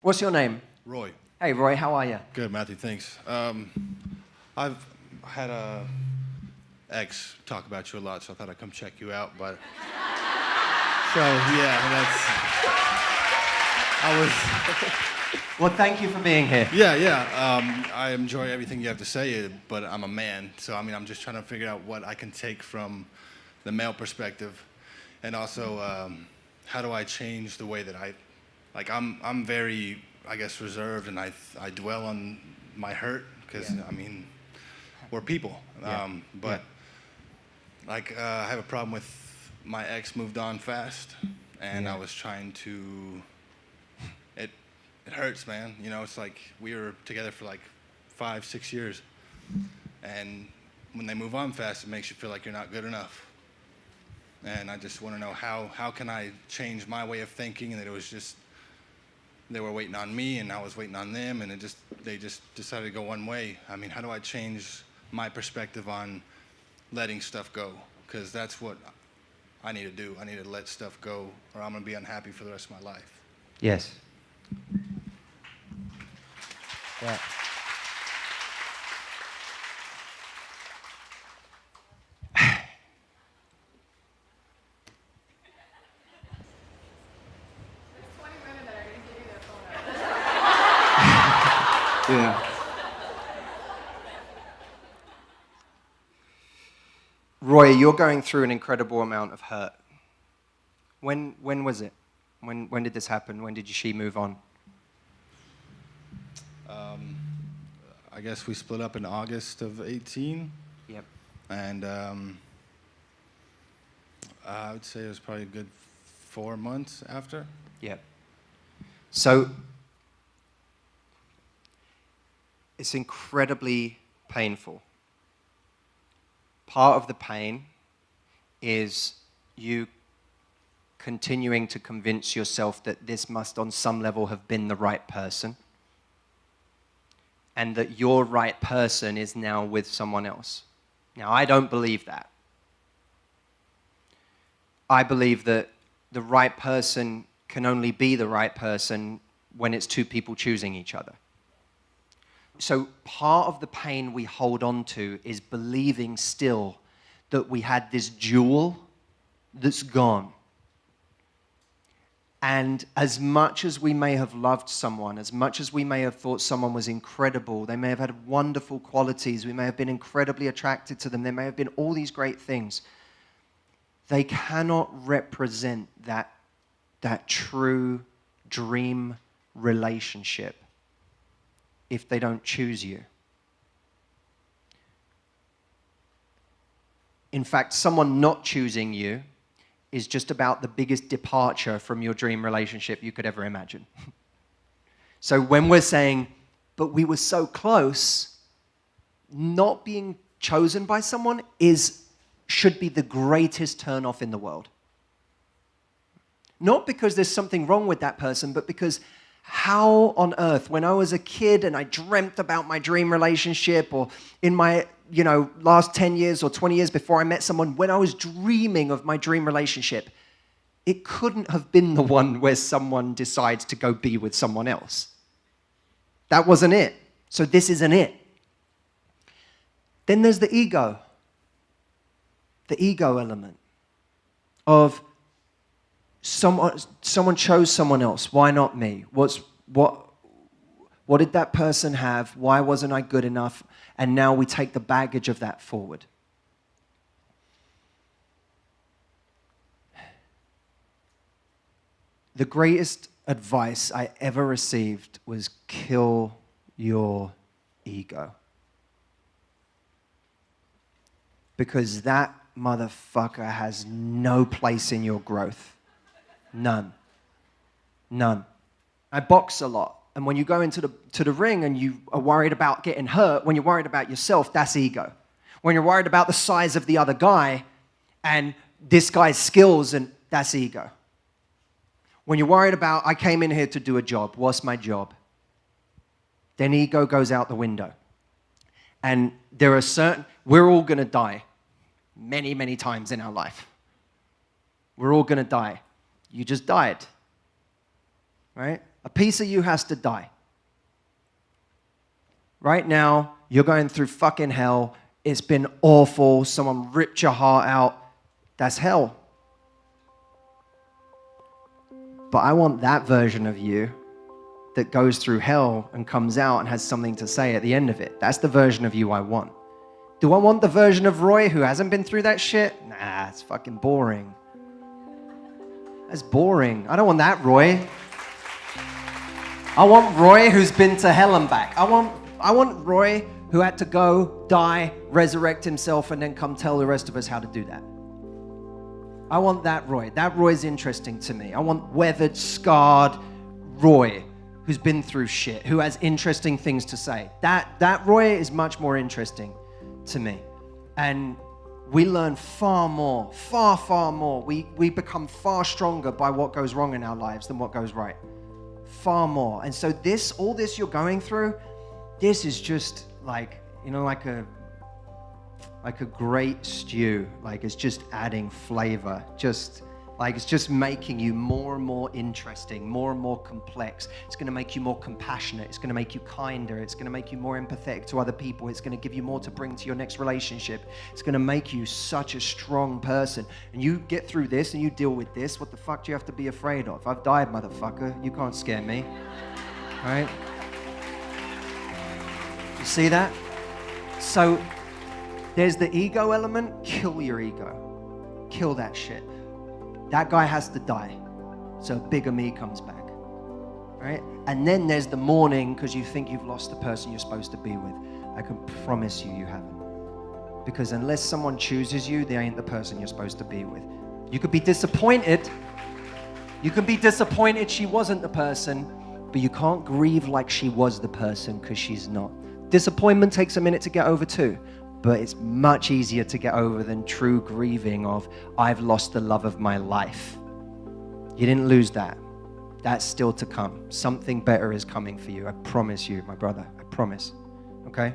What's your name? Roy. Hey, Roy, how are you? Good, Matthew, thanks. I've had a ex talk about you a lot, so I thought I'd come check you out, but... So, yeah, Well, thank you for being here. I enjoy everything you have to say, but I'm a man, so, I'm just trying to figure out what I can take from the male perspective, and also, how do I change the way that I'm very, I guess, reserved, and I dwell on my hurt, because, we're people. I have a problem with my ex moved on fast, and I was trying to, it hurts, man. You know, it's like we were together for like 5-6 years, and when they move on fast, it makes you feel like you're not good enough. And I just want to know how can I change my way of thinking, and that it was just, they were waiting on me, and I was waiting on them, and they just decided to go one way. How do I change my perspective on letting stuff go? Because that's what I need to do. I need to let stuff go, or I'm going to be unhappy for the rest of my life. Yes. Yeah. Yeah. Roy, you're going through an incredible amount of hurt. When was it? When did this happen? When did she move on? I guess we split up in August of 18. Yep. And I would say it was probably a good 4 months after. Yep. So it's incredibly painful. Part of the pain is you continuing to convince yourself that this must on some level have been the right person, and that your right person is now with someone else. Now, I don't believe that. I believe that the right person can only be the right person when it's two people choosing each other. So part of the pain we hold on to is believing still that we had this jewel that's gone. And as much as we may have loved someone, as much as we may have thought someone was incredible, they may have had wonderful qualities, we may have been incredibly attracted to them, there may have been all these great things, they cannot represent that true dream relationship if they don't choose you. In fact, someone not choosing you is just about the biggest departure from your dream relationship you could ever imagine. So when we're saying, but we were so close, not being chosen by someone should be the greatest turn-off in the world. Not because there's something wrong with that person, but because how on earth, when I was a kid and I dreamt about my dream relationship, or in my last 10 years or 20 years before I met someone, when I was dreaming of my dream relationship, it couldn't have been the one where someone decides to go be with someone else. That wasn't it. So this isn't it. Then there's the ego element of someone chose someone else. Why not me? What did that person have? Why wasn't I good enough? And now we take the baggage of that forward. The greatest advice I ever received was kill your ego. Because that motherfucker has no place in your growth. None. None. I box a lot. And when you go into the ring and you are worried about getting hurt, when you're worried about yourself, that's ego. When you're worried about the size of the other guy and this guy's skills, and that's ego. When you're worried about, I came in here to do a job, what's my job? Then ego goes out the window. And there are we're all going to die many, many times in our life. We're all going to die. You just died, right? A piece of you has to die. Right now, you're going through fucking hell. It's been awful. Someone ripped your heart out. That's hell. But I want that version of you that goes through hell and comes out and has something to say at the end of it. That's the version of you I want. Do I want the version of Roy who hasn't been through that shit? Nah, it's fucking boring. That's boring. I don't want that Roy. I want Roy who's been to hell and back. I want Roy who had to go, die, resurrect himself, and then come tell the rest of us how to do that. I want that Roy. That Roy's interesting to me. I want weathered, scarred Roy who's been through shit, who has interesting things to say. That Roy is much more interesting to me. And we learn far more, far more. We become far stronger by what goes wrong in our lives than what goes right. Far more. And so all this you're going through, this is just like, you know, like a great stew. Like it's just adding flavor. Just like it's just making you more and more interesting, more and more complex. It's going to make you more compassionate. It's going to make you kinder. It's going to make you more empathetic to other people. It's going to give you more to bring to your next relationship. It's going to make you such a strong person. And you get through this and you deal with this. What the fuck do you have to be afraid of? I've died, motherfucker. You can't scare me. All right? You see that? So there's the ego element. Kill your ego. Kill that shit. That guy has to die, so bigger me comes back, right? And then there's the mourning because you think you've lost the person you're supposed to be with. I can promise you, you haven't. Because unless someone chooses you, they ain't the person you're supposed to be with. You could be disappointed. You can be disappointed she wasn't the person, but you can't grieve like she was the person because she's not. Disappointment takes a minute to get over too. But it's much easier to get over than true grieving of, I've lost the love of my life. You didn't lose that. That's still to come. Something better is coming for you. I promise you, my brother. I promise. Okay?